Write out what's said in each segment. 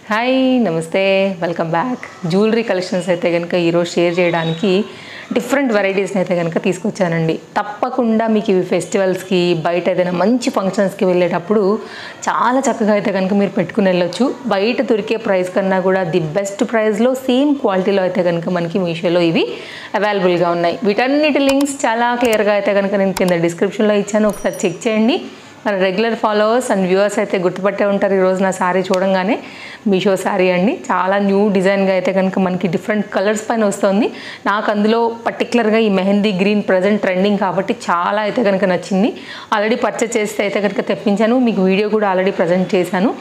Hi నమస్తే welcome back. Jewellery collections అయితే కనుక ఈరోజు షేర్ చేయడానికి డిఫరెంట్ వెరైటీస్ని అయితే కనుక తీసుకొచ్చానండి. తప్పకుండా మీకు ఇవి ఫెస్టివల్స్కి బయట ఏదైనా మంచి ఫంక్షన్స్కి వెళ్ళేటప్పుడు చాలా చక్కగా అయితే కనుక మీరు పెట్టుకుని వెళ్ళొచ్చు. బయట దొరికే ప్రైస్ కన్నా కూడా ది బెస్ట్ ప్రైస్లో సేమ్ క్వాలిటీలో అయితే కనుక మనకి మీషోలో ఇవి అవైలబుల్గా ఉన్నాయి. వీటన్నిటి లింక్స్ చాలా క్లియర్గా అయితే కనుక నేను కింద డిస్క్రిప్షన్లో ఇచ్చాను, ఒకసారి చెక్ చేయండి. మన రెగ్యులర్ ఫాలోవర్స్ అండ్ వ్యూవర్స్ అయితే గుర్తుపట్టే ఉంటారు. ఈరోజు నా శారీ చూడంగానే మీషో శారీ అండి. చాలా న్యూ డిజైన్గా అయితే కనుక మనకి డిఫరెంట్ కలర్స్ పైన వస్తుంది. నాకు అందులో పర్టికులర్గా ఈ మెహందీ గ్రీన్ ప్రజెంట్ ట్రెండింగ్ కాబట్టి చాలా అయితే కనుక నచ్చింది. ఆల్రెడీ పర్చేస్ చేస్తే అయితే కనుక తెప్పించాను, మీకు వీడియో కూడా ఆల్రెడీ ప్రజెంట్ చేశాను.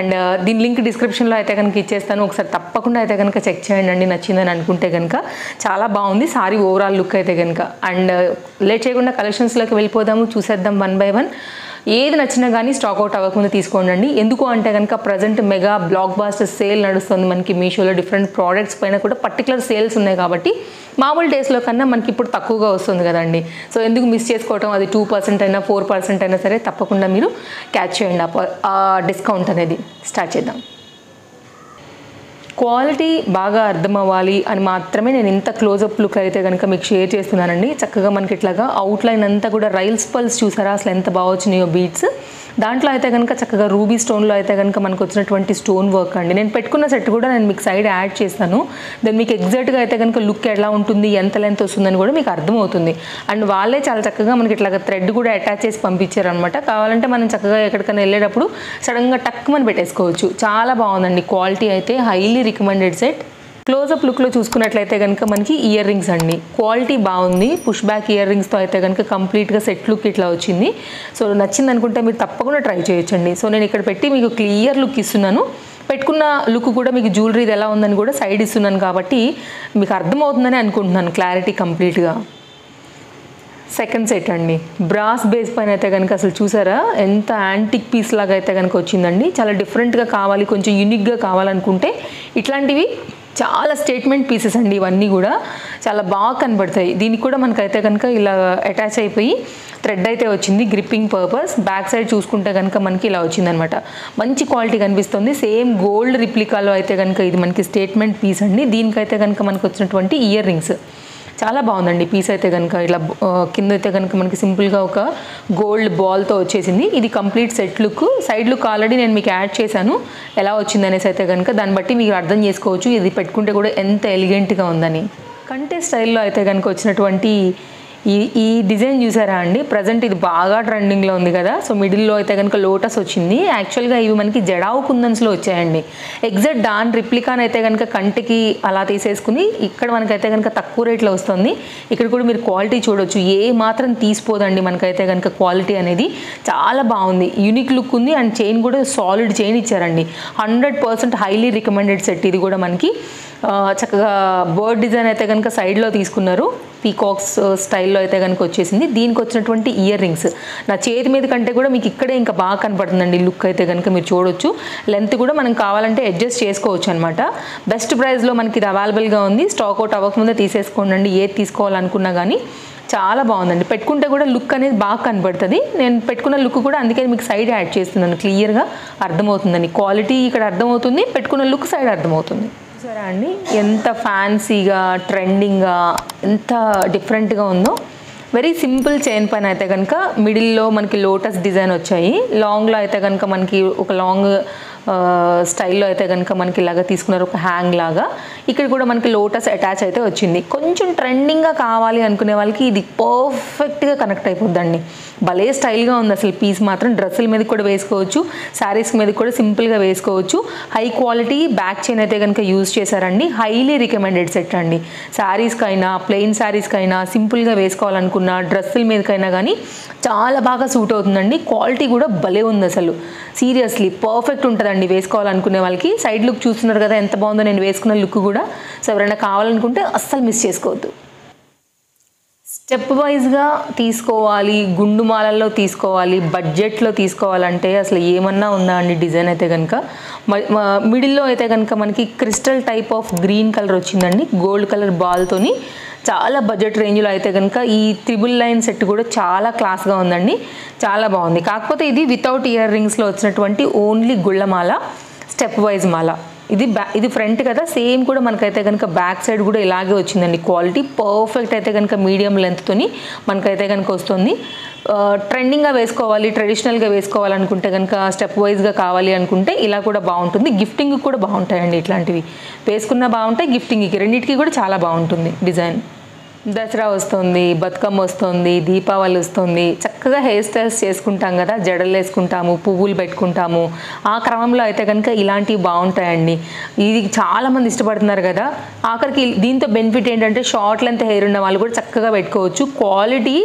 అండ్ దీని లింక్ డిస్క్రిప్షన్లో అయితే కనుక ఇచ్చేస్తాను, ఒకసారి తప్పకుండా అయితే కనుక చెక్ చేయండి అండి. నచ్చిందని అనుకుంటే కనుక చాలా బాగుంది సారీ ఓవరాల్ లుక్ అయితే కనుక. అండ్ లేట్ చేయకుండా కలెక్షన్స్లోకి వెళ్ళిపోదాము, చూసేద్దాం వన్ బై వన్. ఏది నచ్చినా కానీ స్టాక్ అవుట్ అవ్వకముందు తీసుకోండి. ఎందుకు అంటే కనుక present mega blockbuster sale నడుస్తుంది మనకి మీషోలో. డిఫరెంట్ ప్రోడక్ట్స్ పైన కూడా పర్టికులర్ సేల్స్ ఉన్నాయి కాబట్టి మామూలు డేస్లో కన్నా మనకి ఇప్పుడు తక్కువగా వస్తుంది కదండి. సో ఎందుకు మిస్ చేసుకోవటం, అది 2% అయినా 4% అయినా సరే తప్పకుండా మీరు క్యాచ్ చేయండి ఆ డిస్కౌంట్ అనేది. స్టార్ట్ చేద్దాం. క్వాలిటీ బాగా అర్థం అవ్వాలి అని మాత్రమే నేను ఇంత క్లోజప్ లుక్ అయితే కనుక మీకు షేర్ చేస్తున్నానండి. చక్కగా మనకి ఇట్లాగా అవుట్లైన్ అంతా కూడా రైల్స్ పల్స్ చూసారా అసలు ఎంత బాగా వచ్చినాయో బీట్స్. దాంట్లో అయితే కనుక చక్కగా రూబీ స్టోన్లో అయితే కనుక మనకు వచ్చినటువంటి స్టోన్ వర్క్ అండి. నేను పెట్టుకున్న సెట్ కూడా నేను మీకు సైడ్ యాడ్ చేస్తాను. దాన్ని మీకు ఎగ్జాక్ట్గా అయితే కనుక లుక్ ఎలా ఉంటుంది, ఎంత లెంత్ వస్తుందని కూడా మీకు అర్థమవుతుంది. అండ్ వాళ్ళే చాలా చక్కగా మనకి ఇట్లాగా థ్రెడ్ కూడా అటాచ్ చేసి పంపించారనమాట. కావాలంటే మనం చక్కగా ఎక్కడికైనా వెళ్ళేటప్పుడు సడన్గా టక్కుమని పెట్టేసుకోవచ్చు. చాలా బాగుందండి క్వాలిటీ అయితే, హైలీ రికమెండెడ్ సెట్. క్లోజప్ లుక్లో చూసుకున్నట్లయితే కనుక మనకి ఇయర్ రింగ్స్ అండి, క్వాలిటీ బాగుంది. పుష్ బ్యాక్ ఇయర్ రింగ్స్తో అయితే కనుక కంప్లీట్గా సెట్ లుక్ ఇట్లా వచ్చింది. సో నచ్చింది అనుకుంటే మీరు తప్పకుండా ట్రై చేయొచ్చండి. సో నేను ఇక్కడ పెట్టి మీకు క్లియర్ లుక్ ఇస్తున్నాను. పెట్టుకున్న లుక్ కూడా మీకు జ్యువెలరీది ఎలా ఉందని కూడా సైడ్ ఇస్తున్నాను కాబట్టి మీకు అర్థమవుతుందని అనుకుంటున్నాను క్లారిటీ కంప్లీట్గా. సెకండ్ సెట్ అండి, బ్రాస్ బేస్ పైన అయితే కనుక అసలు చూసారా ఎంత యాంటిక్ పీస్ లాగా అయితే కనుక వచ్చిందండి. చాలా డిఫరెంట్గా కావాలి, కొంచెం యూనిక్గా కావాలనుకుంటే ఇట్లాంటివి చాలా స్టేట్మెంట్ పీసెస్ అండి. ఇవన్నీ కూడా చాలా బాగా కనబడతాయి. దీనికి కూడా మనకైతే కనుక ఇలా అటాచ్ అయిపోయి థ్రెడ్ అయితే వచ్చింది గ్రిప్పింగ్ పర్పస్. బ్యాక్ సైడ్ చూసుకుంటే కనుక మనకి ఇలా వచ్చిందనమాట. మంచి క్వాలిటీ కనిపిస్తుంది. సేమ్ గోల్డ్ రిప్లికాలో అయితే కనుక ఇది మనకి స్టేట్మెంట్ పీస్ అండి. దీనికైతే కనుక మనకు వచ్చినటువంటి ఇయర్ రింగ్స్ చాలా బాగుందండి. పీస్ అయితే కనుక ఇలా కింద అయితే కనుక మనకి సింపుల్గా ఒక గోల్డ్ బాల్తో వచ్చేసింది. ఇది complete set look. Side look already నేను మీకు యాడ్ చేశాను ఎలా వచ్చింది అనేసి అయితే కనుక. దాన్ని బట్టి మీరు అర్థం చేసుకోవచ్చు ఇది పెట్టుకుంటే కూడా ఎంత ఎలిగెంట్గా ఉందని. కంటే స్టైల్లో అయితే కనుక వచ్చినటువంటి ఈ డిజైన్ చూసారా అండి, ప్రజెంట్ ఇది బాగా ట్రెండింగ్లో ఉంది కదా. సో మిడిల్లో అయితే కనుక లోటస్ వచ్చింది. యాక్చువల్గా ఇవి మనకి జడావు కుందన్స్లో వచ్చాయండి. ఎగ్జాక్ట్ దాని రిప్లికాన్ అయితే కనుక కంటికి అలా తీసేసుకుని ఇక్కడ మనకైతే కనుక తక్కువ రేట్లో వస్తుంది. ఇక్కడ కూడా మీరు క్వాలిటీ చూడొచ్చు, ఏ మాత్రం తీసిపోదండి మనకైతే కనుక. క్వాలిటీ అనేది చాలా బాగుంది, యూనిక్ లుక్ ఉంది. అండ్ చైన్ కూడా సాలిడ్ చైన్ ఇచ్చారండి. 100% హైలీ రికమెండెడ్ సెట్. ఇది కూడా మనకి చక్కగా బర్డ్ డిజైన్ అయితే కనుక సైడ్లో తీసుకున్నారు, పీకాక్స్ స్టైల్లో అయితే కనుక వచ్చేసింది. దీనికి వచ్చినటువంటి ఇయర్ రింగ్స్ నా చేతి మీద కంటే కూడా మీకు ఇక్కడే ఇంకా బాగా కనపడుతుందండి లుక్ అయితే కనుక. మీరు చూడొచ్చు, లెంత్ కూడా మనం కావాలంటే అడ్జస్ట్ చేసుకోవచ్చు అనమాట. బెస్ట్ ప్రైస్లో మనకి ఇది అవైలబుల్గా ఉంది. స్టాక్ అవుట్ అవ్వకముందే తీసేసుకోండి ఏది తీసుకోవాలనుకున్నా కానీ. చాలా బాగుందండి, పెట్టుకుంటే కూడా లుక్ అనేది బాగా కనబడుతుంది. నేను పెట్టుకున్న లుక్ కూడా అందుకే మీకు సైడ్ యాడ్ చేస్తున్నాను, క్లియర్గా అర్థమవుతుందండి. క్వాలిటీ ఇక్కడ అర్థమవుతుంది, పెట్టుకున్న లుక్ సైడ్ అర్థమవుతుంది. సరే అండి, ఎంత ఫ్యాన్సీగా ట్రెండింగ్గా ఎంత డిఫరెంట్గా ఉందో. వెరీ సింపుల్ చైన్ పైన అయితే కనుక మిడిల్లో మనకి లోటస్ డిజైన్ వచ్చాయి. లాంగ్లో అయితే కనుక మనకి ఒక లాంగ్ స్టైల్లో అయితే కనుక మనకి ఇలాగా తీసుకున్నారు, ఒక హ్యాంగ్ లాగా. ఇక్కడ కూడా మనకి లోటస్ అటాచ్ అయితే వచ్చింది. కొంచెం ట్రెండింగ్గా కావాలి అనుకునే వాళ్ళకి ఇది పర్ఫెక్ట్గా కనెక్ట్ అయిపోద్దండి. భలే స్టైల్గా ఉంది అసలు. పీస్ మాత్రం డ్రెస్సుల మీద కూడా వేసుకోవచ్చు, శారీస్ మీద కూడా సింపుల్గా వేసుకోవచ్చు. హై క్వాలిటీ బ్యాక్ చైన్ అయితే కనుక యూజ్ చేశారండి. హైలీ రికమెండెడ్ సెట్ అండి. శారీస్కైనా ప్లెయిన్ శారీస్కైనా సింపుల్గా వేసుకోవాలనుకున్న డ్రెస్సుల మీదకైనా కానీ చాలా బాగా సూట్ అవుతుందండి. క్వాలిటీ కూడా భలే ఉంది అసలు. సీరియస్లీ పర్ఫెక్ట్ ఉంటుందండి వేసుకోవాలనుకునే వాళ్ళకి. సైడ్ లుక్ చూస్తున్నారు కదా ఎంత బాగుందో నేను వేసుకున్న లుక్ కూడా. సో ఎవరైనా కావాలనుకుంటే అస్సలు మిస్ చేసుకోవద్దు. స్టెప్ వైజ్గా తీసుకోవాలి, గుండు మాలల్లో తీసుకోవాలి, బడ్జెట్లో తీసుకోవాలంటే అసలు ఏమన్నా ఉందా అండి డిజైన్ అయితే కనుక. మిడిల్లో అయితే కనుక మనకి crystal type of green colour వచ్చిందండి, గోల్డ్ కలర్ బాల్తోని. చాలా బడ్జెట్ రేంజ్లో అయితే కనుక ఈ త్రిబుల్ లైన్ సెట్ కూడా చాలా క్లాస్గా ఉందండి, చాలా బాగుంది. కాకపోతే ఇది వితౌట్ ఇయర్ రింగ్స్లో వచ్చినటువంటి ఓన్లీ గుళ్ళమాల. స్టెప్ వైజ్ మాల. ఇది ఫ్రంట్ కదా, సేమ్ కూడా మనకైతే కనుక బ్యాక్ సైడ్ కూడా ఇలాగే వచ్చిందండి. క్వాలిటీ పర్ఫెక్ట్ అయితే కనుక మీడియం లెంత్తోని మనకైతే కనుక వస్తుంది. ట్రెండింగ్గా వేసుకోవాలి, ట్రెడిషనల్గా వేసుకోవాలనుకుంటే కనుక, స్టెప్ వైజ్గా కావాలి అనుకుంటే ఇలా కూడా బాగుంటుంది. గిఫ్టింగ్ కూడా బాగుంటాయండి, ఇట్లాంటివి వేసుకున్నా బాగుంటాయి, గిఫ్టింగ్కి రెండింటికి కూడా చాలా బాగుంటుంది డిజైన్. దసరా వస్తుంది, బతుకమ్మ వస్తుంది, దీపావళి వస్తుంది, చక్కగా హెయిర్ స్టైల్స్ చేసుకుంటాం కదా, జడలు వేసుకుంటాము, పువ్వులు పెట్టుకుంటాము. ఆ క్రమంలో అయితే కనుక ఇలాంటివి బాగుంటాయండి. ఇది చాలామంది ఇష్టపడుతున్నారు కదా. ఆఖరికి దీంతో బెనిఫిట్ ఏంటంటే షార్ట్ లెంత్ హెయిర్ ఉన్న వాళ్ళు కూడా చక్కగా పెట్టుకోవచ్చు. క్వాలిటీ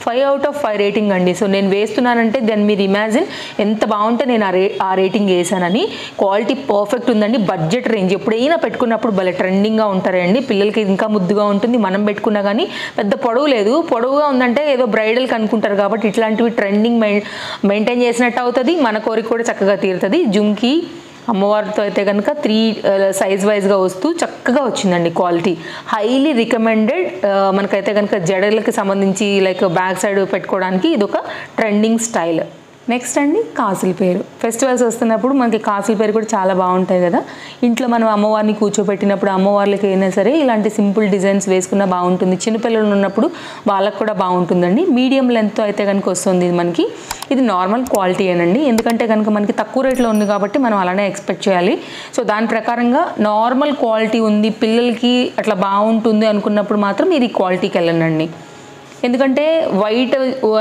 5 out of 5 రేటింగ్ అండి. సో నేను వేస్తున్నానంటే దాన్ని మీరు ఇమాజిన్ ఎంత బాగుంటే నేను ఆ రేటింగ్ వేసానని. క్వాలిటీ పర్ఫెక్ట్ ఉందండి. బడ్జెట్ రేంజ్ ఎప్పుడైనా పెట్టుకున్నప్పుడు భలే ట్రెండింగ్గా ఉంటారండి. పిల్లలకి ఇంకా ముద్దుగా ఉంటుంది. మనం పెట్టుకున్నా కానీ పెద్ద పొడవు లేదు. పొడవుగా ఉందంటే ఏదో బ్రైడల్కి అనుకుంటారు కాబట్టి ఇట్లాంటివి ట్రెండింగ్ మెయింటైన్ చేసినట్టు అవుతుంది. మన కోరిక కూడా చక్కగా తీరుతుంది. జుంకి అమ్మవారితో అయితే కనుక 3 సైజ్ వైజ్గా వస్తూ చక్కగా వచ్చిందండి. Quality highly recommended. మనకైతే కనుక జడలకి సంబంధించి లైక్ బ్యాక్ సైడ్ పెట్టుకోవడానికి ఇది ఒక ట్రెండింగ్ స్టైల్. నెక్స్ట్ అండి కాసుల పేరు. ఫెస్టివల్స్ వస్తున్నప్పుడు మనకి కాసుల పేరు కూడా చాలా బాగుంటాయి కదా. ఇంట్లో మనం అమ్మవారిని కూర్చోబెట్టినప్పుడు అమ్మవార్లకి అయినా సరే ఇలాంటి సింపుల్ డిజైన్స్ వేసుకున్నా బాగుంటుంది. చిన్నపిల్లలు ఉన్నప్పుడు వాళ్ళకు కూడా బాగుంటుందండి. మీడియం లెంత్తో అయితే కనుక వస్తుంది మనకి. ఇది నార్మల్ క్వాలిటీ ఏనండి, ఎందుకంటే కనుక మనకి తక్కువ రేట్లో ఉంది కాబట్టి మనం అలానే ఎక్స్పెక్ట్ చేయాలి. సో దాని ప్రకారంగా నార్మల్ క్వాలిటీ ఉంది, పిల్లలకి అట్లా బాగుంటుంది అనుకున్నప్పుడు మాత్రం ఇది క్వాలిటీకి వెళ్ళండి. ఎందుకంటే వైట్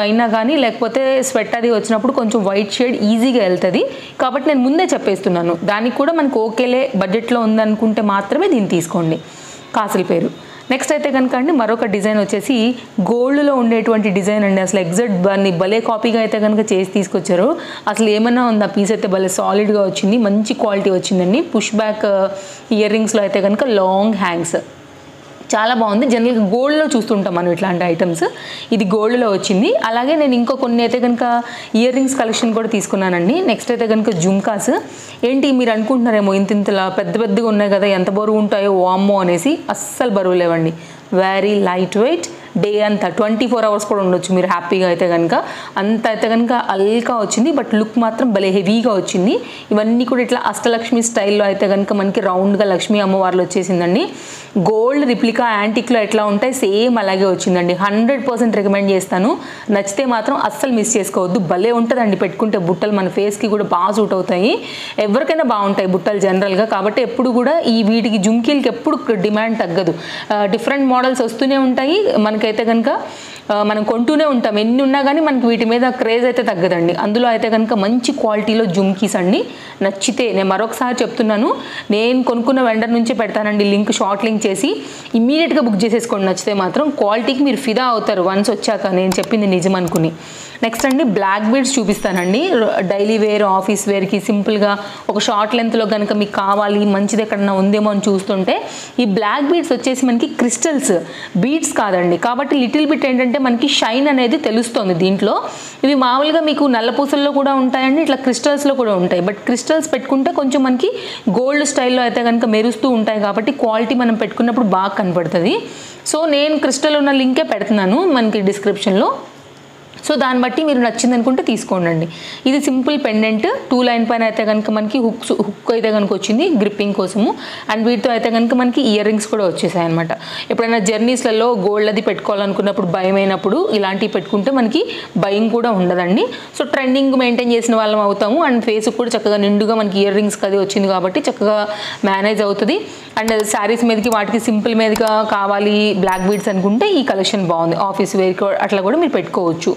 అయినా కానీ లేకపోతే స్వెట్ అది వచ్చినప్పుడు కొంచెం వైట్ షేడ్ ఈజీగా వెళ్తుంది కాబట్టి నేను ముందే చెప్పేస్తున్నాను. దానికి కూడా మనకు ఓకేలే బడ్జెట్లో ఉందనుకుంటే మాత్రమే దీన్ని తీసుకోండి. కాసుల పేరు. నెక్స్ట్ అయితే కనుక అండి మరొక డిజైన్ వచ్చేసి గోల్డ్లో ఉండేటువంటి డిజైన్ అండి. అసలు ఎగ్జాక్ట్ దాన్ని భలే కాపీగా అయితే కనుక చేసి తీసుకొచ్చారు. అసలు ఏమన్నా ఉంది, ఆ పీస్ అయితే భలే సాలిడ్గా వచ్చింది, మంచి క్వాలిటీ వచ్చిందండి. పుష్ బ్యాక్ ఇయర్ రింగ్స్లో అయితే కనుక లాంగ్ హ్యాంగ్స్ చాలా బాగుంది. జనరల్గా గోల్డ్లో చూస్తుంటాం మనం ఇట్లాంటి ఐటమ్స్. ఇది గోల్డ్లో వచ్చింది. అలాగే నేను ఇంకో కొన్ని అయితే కనుక ఇయర్ రింగ్స్ కలెక్షన్ కూడా తీసుకున్నానండి. నెక్స్ట్ అయితే కనుక జుంకాస్. ఏంటి మీరు అనుకుంటున్నారేమో ఇంతలా పెద్దగా ఉన్నాయి కదా, ఎంత బరువు ఉంటాయో వామ్మో అనేసి. అస్సలు బరువు లేవండి. Very light weight. డే అంతా 24 hours కూడా ఉండొచ్చు మీరు హ్యాపీగా అయితే కనుక. అంత అయితే కనుక అల్కా వచ్చింది, బట్ లుక్ మాత్రం భలే హెవీగా వచ్చింది. ఇవన్నీ కూడా ఇట్లా అష్టలక్ష్మి స్టైల్లో అయితే కనుక మనకి రౌండ్గా లక్ష్మీ అమ్మవార్లు వచ్చేసిందండి. గోల్డ్ రిప్లికా యాంటిక్లో ఎట్లా ఉంటాయి సేమ్ అలాగే వచ్చిందండి. 100% రికమెండ్ చేస్తాను. నచ్చితే మాత్రం అస్సలు మిస్ చేసుకోవద్దు. భలే ఉంటుందండి పెట్టుకుంటే. బుట్టలు మన ఫేస్కి కూడా బాగా సూట్ అవుతాయి. ఎవరికైనా బాగుంటాయి బుట్టలు జనరల్గా. కాబట్టి ఎప్పుడు కూడా వీటికి జుంకీలకి ఎప్పుడు డిమాండ్ తగ్గదు. డిఫరెంట్ మోడల్స్ వస్తూనే ఉంటాయి. మనకైతే కనుక మనం కొంటూనే ఉంటాం. ఎన్ని ఉన్నా కానీ మనకి వీటి మీద క్రేజ్ అయితే తగ్గదండి. అందులో అయితే కనుక మంచి క్వాలిటీలో జుంకీస్ అండి. నచ్చితే నేను మరొకసారి చెప్తున్నాను, నేను కొనుక్కున్న వెండర్ నుంచే పెడతానండి లింక్, షార్ట్ లింక్ చేసి ఇమ్మీడియట్గా బుక్ చేసేసుకోండి. నచ్చితే మాత్రం క్వాలిటీకి మీరు ఫిదా అవుతారు వన్స్ వచ్చాక, నేను చెప్పింది నిజం అనుకుని. నెక్స్ట్ అండి బ్లాక్ బీడ్స్ చూపిస్తానండి. డైలీ వేర్, ఆఫీస్ వేర్కి సింపుల్గా ఒక షార్ట్ లెంత్లో కనుక మీకు కావాలి, మంచిది ఎక్కడన్నా ఉందేమో అని చూస్తుంటే ఈ బ్లాక్ బీడ్స్ వచ్చేసి మనకి క్రిస్టల్స్ బీడ్స్ కాదండి. కాబట్టి లిటిల్ బిట్ ఏంటంటే మనకి షైన్ అనేది తెలుస్తుంది దీంట్లో. ఇవి మామూలుగా మీకు నల్లపూసల్లో కూడా ఉంటాయండి, ఇట్లా క్రిస్టల్స్లో కూడా ఉంటాయి. బట్ క్రిస్టల్స్ పెట్టుకుంటే కొంచెం మనకి గోల్డ్ స్టైల్లో అయితే కనుక మెరుస్తూ ఉంటాయి కాబట్టి క్వాలిటీ మనం పెట్టుకున్నప్పుడు బాగా కనపడుతుంది. సో నేను క్రిస్టల్ ఉన్న లింకే పెడుతున్నాను మనకి డిస్క్రిప్షన్లో. సో దాన్ని బట్టి మీరు నచ్చింది అనుకుంటే తీసుకోండి. ఇది సింపుల్ పెండెంట్ 2 లైన్ పైన అయితే కనుక మనకి హుక్ అయితే కనుక వచ్చింది గ్రిప్పింగ్ కోసము. అండ్ వీటితో అయితే కనుక మనకి ఇయర్ రింగ్స్ కూడా వచ్చేసాయి అనమాట. ఎప్పుడైనా జర్నీస్లలో గోల్డ్ అది పెట్టుకోవాలనుకున్నప్పుడు భయమైనప్పుడు ఇలాంటివి పెట్టుకుంటే మనకి భయం కూడా ఉండదండి. సో ట్రెండింగ్ మెయింటైన్ చేసిన వాళ్ళం అవుతాము. అండ్ ఫేస్ కూడా చక్కగా నిండుగా మనకి ఇయర్ రింగ్స్ అది వచ్చింది కాబట్టి చక్కగా మేనేజ్ అవుతుంది. అండ్ శారీస్ మీదకి వాటికి సింపుల్ మీదగా కావాలి బ్లాక్ బీడ్స్ అనుకుంటే ఈ కలెక్షన్ బాగుంది. ఆఫీస్ వేర్ అట్లా కూడా మీరు పెట్టుకోవచ్చు.